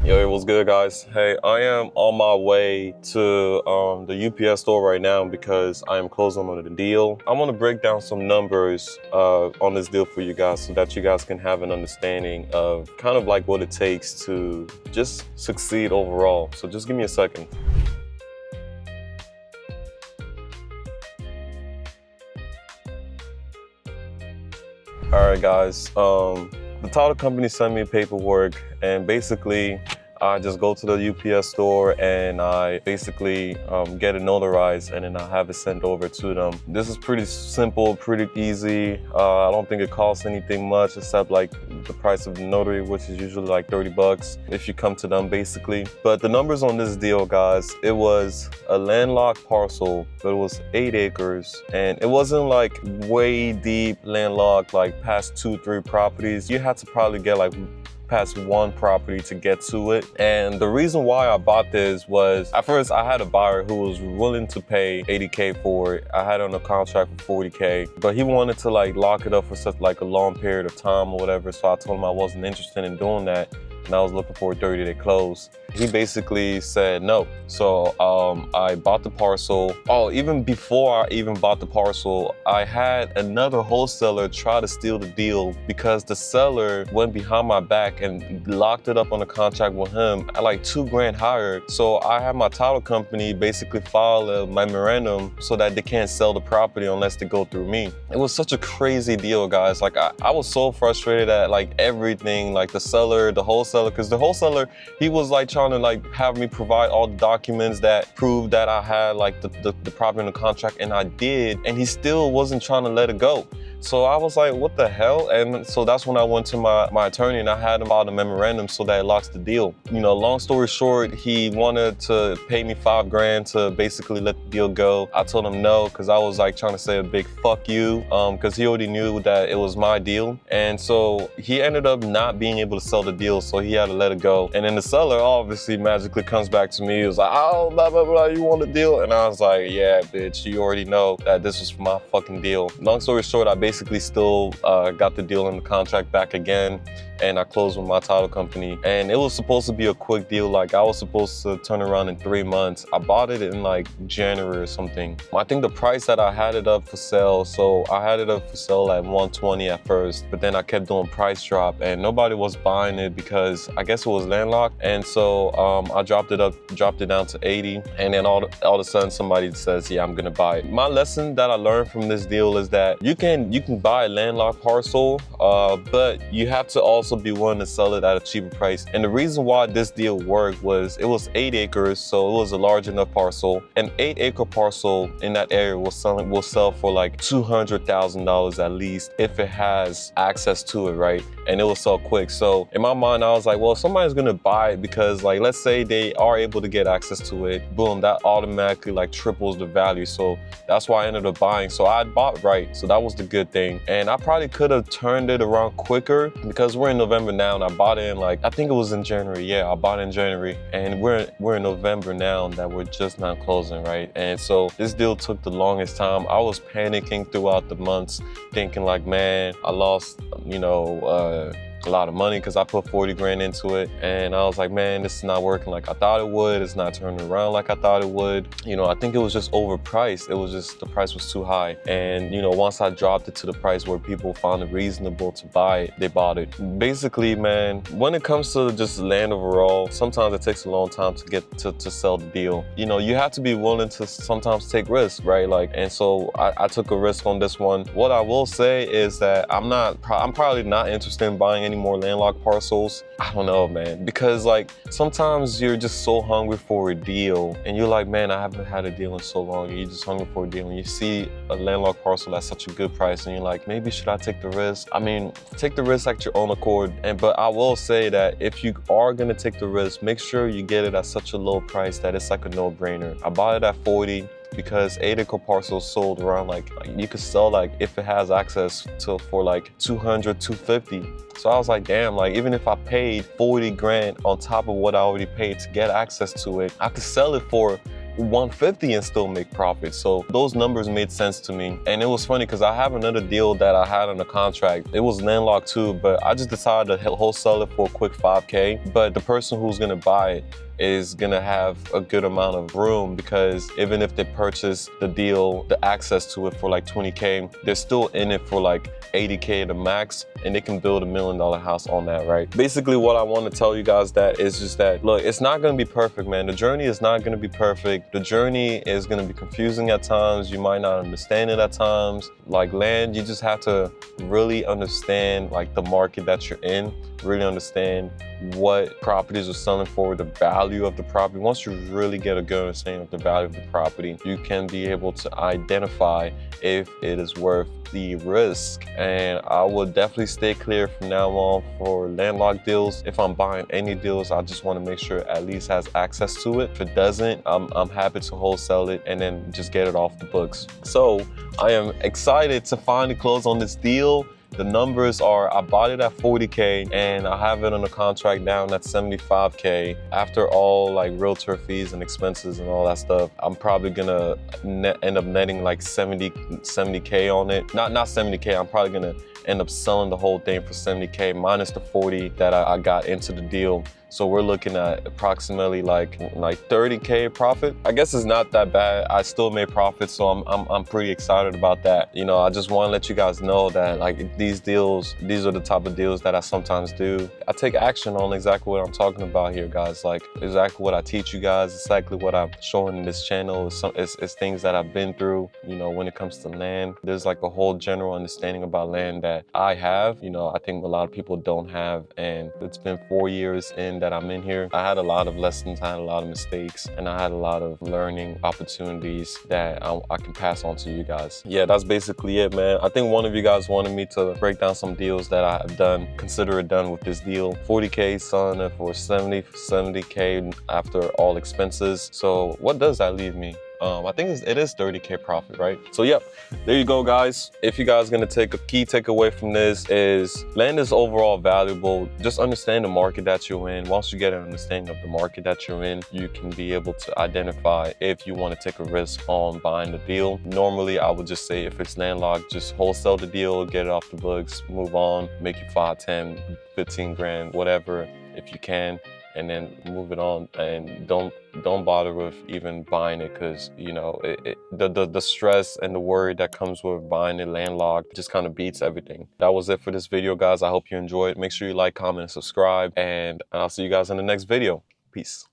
Yo, it was good, guys. Hey, I am on my way to the UPS store right now because I am closing on the deal. I want to break down some numbers on this deal for you guys so that you guys can have an understanding of kind of like what it takes to just succeed overall. So just give me a second. All right, guys. The title company sent me paperwork, and basically I just go to the UPS store and I basically get it notarized, and then I have it sent over to them. This is pretty simple, pretty easy. I don't think it costs anything much except like the price of the notary, which is usually like 30 bucks if you come to them basically. But the numbers on this deal, guys, it was a landlocked parcel, but it was 8 acres, and it wasn't like way deep landlocked, like past 2-3 properties. You had to probably get like past 1 property to get to it. And the reason why I bought this was, at first I had a buyer who was willing to pay 80K for it. I had it on a contract for 40K, but he wanted to like lock it up for such like a long period of time or whatever. So I told him I wasn't interested in doing that, and I was looking for a 30-day close. He basically said no. So I bought the parcel. Oh, even before I even bought the parcel, I had another wholesaler try to steal the deal because the seller went behind my back and locked it up on a contract with him at like 2 grand higher. So I had my title company basically file a memorandum so that they can't sell the property unless they go through me. It was such a crazy deal, guys. Like I was so frustrated at like everything, like the seller, the wholesaler, because the wholesaler, he was like trying to like have me provide all the documents that proved that I had like the property in the contract, and I did, and he still wasn't trying to let it go. So I was like, what the hell? And so that's when I went to my attorney and I had him file a memorandum so that it locks the deal. You know, long story short, he wanted to pay me 5 grand to basically let the deal go. I told him no, because I was like trying to say a big fuck you, because he already knew that it was my deal. And so he ended up not being able to sell the deal, so he had to let it go. And then the seller obviously magically comes back to me. He was like, oh, blah, blah, blah, you want the deal? And I was like, yeah, bitch, you already know that this was my fucking deal. Long story short, I basically still got the deal and the contract back again, and I closed with my title company. And it was supposed to be a quick deal. Like I was supposed to turn around in 3 months. I bought it in like January or something. I think the price that I had it up for sale, so I had it up for sale at 120 at first, but then I kept doing price drop and nobody was buying it because I guess it was landlocked. And so I dropped it down to 80, and then all of a sudden somebody says, yeah, I'm gonna buy it. My lesson that I learned from this deal is that you can buy a landlocked parcel, but you have to also be willing to sell it at a cheaper price. And the reason why this deal worked was it was 8 acres, so it was a large enough parcel. An 8-acre parcel in that area will sell for like $200,000 at least if it has access to it, right? And it will sell quick. So in my mind, I was like, well, somebody's gonna buy it because, like, let's say they are able to get access to it, boom, that automatically like triples the value. So that's why I ended up buying. So I bought right, so that was the good thing. And I probably could have turned it around quicker because we're in November now, and I bought it in like, I think it was in January. Yeah, I bought it in January, and we're in November now that we're just not closing, right? And so this deal took the longest time. I was panicking throughout the months, thinking like, man, I lost, you know, a lot of money because I put 40 grand into it, and I was like, man, this is not working like I thought it would. It's not turning around like I thought it would. You know, I think it was just overpriced. It was just, the price was too high. And you know, once I dropped it to the price where people found it reasonable to buy it, they bought it. Basically, man, when it comes to just land overall, sometimes it takes a long time to get to sell the deal. You know, you have to be willing to sometimes take risks, right? Like, and so I took a risk on this one. What I will say is that I'm probably not interested in buying any more landlocked parcels. I don't know, man, because like sometimes you're just so hungry for a deal and you're like, man, I haven't had a deal in so long, and you're just hungry for a deal, and you see a landlocked parcel at such a good price and you're like, maybe should I take the risk? I mean, take the risk at your own accord. But I will say that if you are gonna take the risk, make sure you get it at such a low price that it's like a no-brainer. I bought it at 40 because 8-acre parcels sold around like you could sell, like if it has access to, for like 200, 250. So I was like, damn, like even if I paid 40 grand on top of what I already paid to get access to it, I could sell it for 150 and still make profit. So those numbers made sense to me. And it was funny because I have another deal that I had on the contract. It was landlocked too, but I just decided to wholesale it for a quick 5K. But the person who's gonna buy it is gonna have a good amount of room, because even if they purchase the deal, the access to it for like 20K, they're still in it for like 80K the max, and they can build $1 million house on that, right? Basically what I want to tell you guys that is just that, look, it's not gonna be perfect, man. The journey is not gonna be perfect. The journey is gonna be confusing at times. You might not understand it at times. Like land, you just have to really understand like the market that you're in, really understand what properties are selling for, the value of the property. Once you really get a good understanding of the value of the property, you can be able to identify if it is worth the risk. And I will definitely stay clear from now on for landlocked deals. If I'm buying any deals, I just want to make sure it at least has access to it. If it doesn't, I'm happy to wholesale it and then just get it off the books. So I am excited to finally close on this deal. The numbers are, I bought it at 40K and I have it on the contract down at 75K. After all like realtor fees and expenses and all that stuff, I'm probably gonna end up netting like 70K on it. Not 70K, I'm probably gonna end up selling the whole thing for 70K minus the 40 that I got into the deal. So we're looking at approximately like 30K profit. I guess it's not that bad. I still made profit, so I'm pretty excited about that. You know, I just want to let you guys know that like these deals, these are the type of deals that I sometimes do. I take action on exactly what I'm talking about here, guys. Like exactly what I teach you guys, exactly what I'm showing in this channel is things that I've been through. You know, when it comes to land, there's like a whole general understanding about land that I have. You know, I think a lot of people don't have, and it's been 4 years in that I'm in here. I had a lot of lessons, I had a lot of mistakes, and I had a lot of learning opportunities that I can pass on to you guys. Yeah, that's basically it, man. I think one of you guys wanted me to break down some deals that I have done, consider it done with this deal. 40K selling it for 70K after all expenses. So what does that leave me? I think it is 30K profit, right? So yep, there you go, guys. If you guys are gonna take a key takeaway from this is land is overall valuable. Just understand the market that you're in. Once you get an understanding of the market that you're in, you can be able to identify if you want to take a risk on buying the deal. Normally, I would just say if it's landlocked, just wholesale the deal, get it off the books, move on, make you 5, 10, 15 grand, whatever, if you can, and then move it on, and don't bother with even buying it, because you know the stress and the worry that comes with buying it landlocked just kind of beats everything. That was it for this video, guys. I hope you enjoyed. Make sure you like, comment, and subscribe, and I'll see you guys in the next video. Peace.